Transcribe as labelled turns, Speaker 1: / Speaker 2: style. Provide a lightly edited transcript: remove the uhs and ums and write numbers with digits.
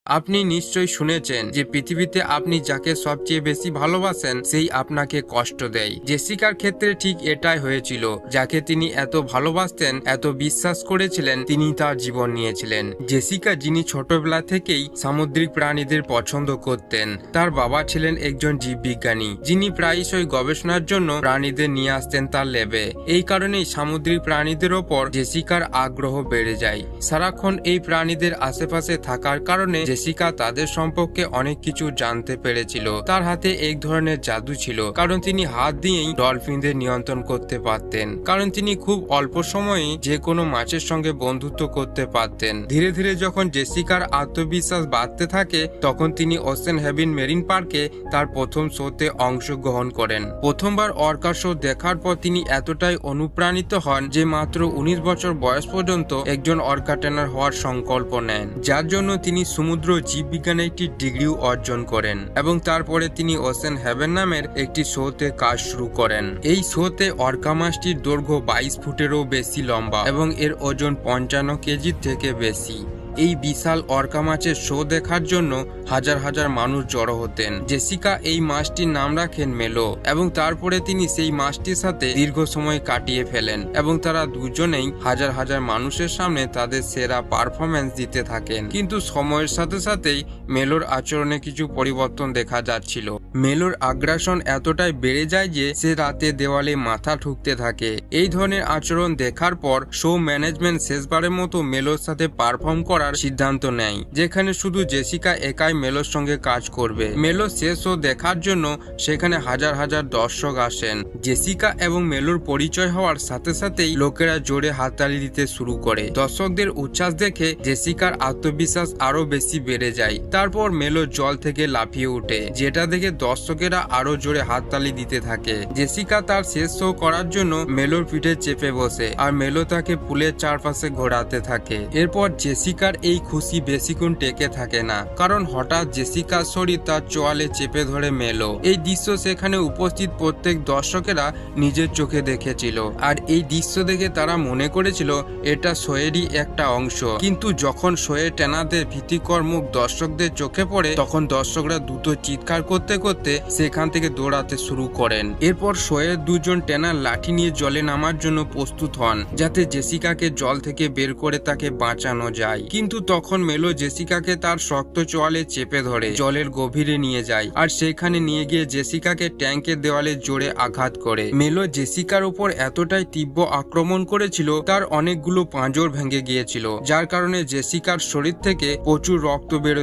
Speaker 1: আপনি নিশ্চয়ই শুনেছেন যে পৃথিবীতে আপনি যাকে সবচেয়ে বেশি ভালোবাসেন সেই আপনাকে কষ্ট দেয়। জেসিকার ক্ষেত্রে ঠিক এটাই হয়েছিল। যাকে তিনি এত ভালোবাসতেন, এত বিশ্বাস করেছিলেন, তিনি তার জীবন নিয়েছিলেন। জেসিকা, যিনি ছোটবেলা থেকেই সামুদ্রিক প্রাণীদের পছন্দ করতেন, তার বাবা ছিলেন একজন জীববিজ্ঞানী, যিনি প্রায়শই গবেষণার জন্য প্রাণীদের নিয়ে আসতেন তার ল্যাবে। এই কারণেই সামুদ্রিক প্রাণীদের ওপর জেসিকার আগ্রহ বেড়ে যায়। সারাক্ষণ এই প্রাণীদের আশেপাশে থাকার কারণে জেসিকা তাদের সম্পর্কে অনেক কিছু জানতে পেরেছিল। তার হাতে এক ধরনের জাদু ছিল, কারণ তিনি হাত দিয়েই ডলফিনদের নিয়ন্ত্রণ করতে পারতেন। কারণ তিনি খুব অল্প সময়ে যে কোনো মাছের সঙ্গে বন্ধুত্ব করতে পারতেন। ধীরে ধীরে যখন জেসিকার আত্মবিশ্বাস বাড়তে থাকে, তখন তিনি ওশেন হেভেন মেরিন পার্কে তার প্রথম শোতে অংশগ্রহণ করেন। প্রথমবার অর্কা শো দেখার পর তিনি এতটাই অনুপ্রাণিত হন যে মাত্র 19 বছর বয়স পর্যন্ত একজন অর্কা ট্রেনার হওয়ার সংকল্প নেন, যার জন্য তিনি সমুদ্র জীববিজ্ঞানে একটি ডিগ্রিও অর্জন করেন। এবং তারপরে তিনি ওশেন হেভেন নামের একটি শোতে কাজ শুরু করেন। এই শোতে অর্কা মাছটির দৈর্ঘ্য 22 ফুটেরও বেশি লম্বা এবং এর ওজন 55 কেজির থেকে বেশি। এই বিশাল অর্কা মাছের শো দেখার জন্য হাজার হাজার মানুষ জড়ো হতেন। জেসিকা এই মাছটির নাম রাখেন মেলো এবং তারপরে তিনি সেই মাছটির সাথে দীর্ঘ সময় কাটিয়ে ফেলেন এবং তারা দুজনেই হাজার হাজার মানুষের সামনে তাদের সেরা পারফরমেন্স দিতে থাকেন। কিন্তু সময়ের সাথে সাথেই মেলোর আচরণে কিছু পরিবর্তন দেখা যাচ্ছিল। মেলোর আগ্রাসন এতটাই বেড়ে যায় যে সে রাতে দেওয়ালে মাথা ঠুকতে থাকে। এই ধরনের আচরণ দেখার পর শো ম্যানেজমেন্ট শেষবারের মতো মেলোর সাথে পারফর্ম করার সিদ্ধান্ত নেয়, যেখানে শুধু জেসিকা একাই মেলোর সঙ্গে কাজ করবে। মেলো শেষ শো দেখার জন্য সেখানে হাজার হাজার দর্শক আসেন। জেসিকা এবং মেলোর পরিচয় হওয়ার সাথে সাথেই লোকেরা জোরে হাততালি দিতে শুরু করে। দর্শকদের উচ্ছ্বাস দেখে জেসিকার আত্মবিশ্বাস আরো বেশি বেড়ে যায়। তারপর মেলো জল থেকে লাফিয়ে ওঠে, যেটা দেখে দর্শকেরা আরো জোরে হাততালি দিতে থাকে। জেসিকা তার শেষ শো করার জন্য মেলোর পিঠে চেপে বসে আর মেলো তাকে পুলের চারপাশে ঘোরাতে থাকে। এরপর জেসিকার এই খুশি বেশিক্ষণ টেকে থাকে না, কারণ হঠাৎ জেসিকার শরীর তার চোয়ালে চেপে ধরে মেলো। এই দৃশ্য সেখানে উপস্থিত প্রত্যেক দর্শকেরা নিজের চোখে দেখেছিল, আর এই দৃশ্য দেখে তারা মনে করেছিল এটা শোয়েরই একটা অংশ। কিন্তু যখন শোয়ের টেনাদের ভীতিকর মুখ দর্শকদের চোখে পড়ে, তখন দর্শকরা দ্রুত চিৎকার করতে করতে সেখান থেকে দৌড়াতে শুরু করেন। এরপর শোয়ের দুজন টেনার লাঠি নিয়ে জলে নামার জন্য প্রস্তুত হন, যাতে জেসিকাকে জল থেকে বের করে তাকে বাঁচানো যায়। কিন্তু তখন মেলো জেসিকাকে তার শক্ত চোয়ালে চেপে ধরে জলের গভীরে নিয়ে যায় আর সেখানে নিয়ে গিয়ে জেসিকাকে ট্যাঙ্কের দেওয়ালে জোরে আঘাত করে। মেলো জেসিকার উপর এতটাই তীব্র আক্রমণ করেছিল তার অনেকগুলো পাঁজর ভেঙে গিয়েছিল, যার কারণে জেসিকার শরীর থেকে প্রচুর রক্ত বের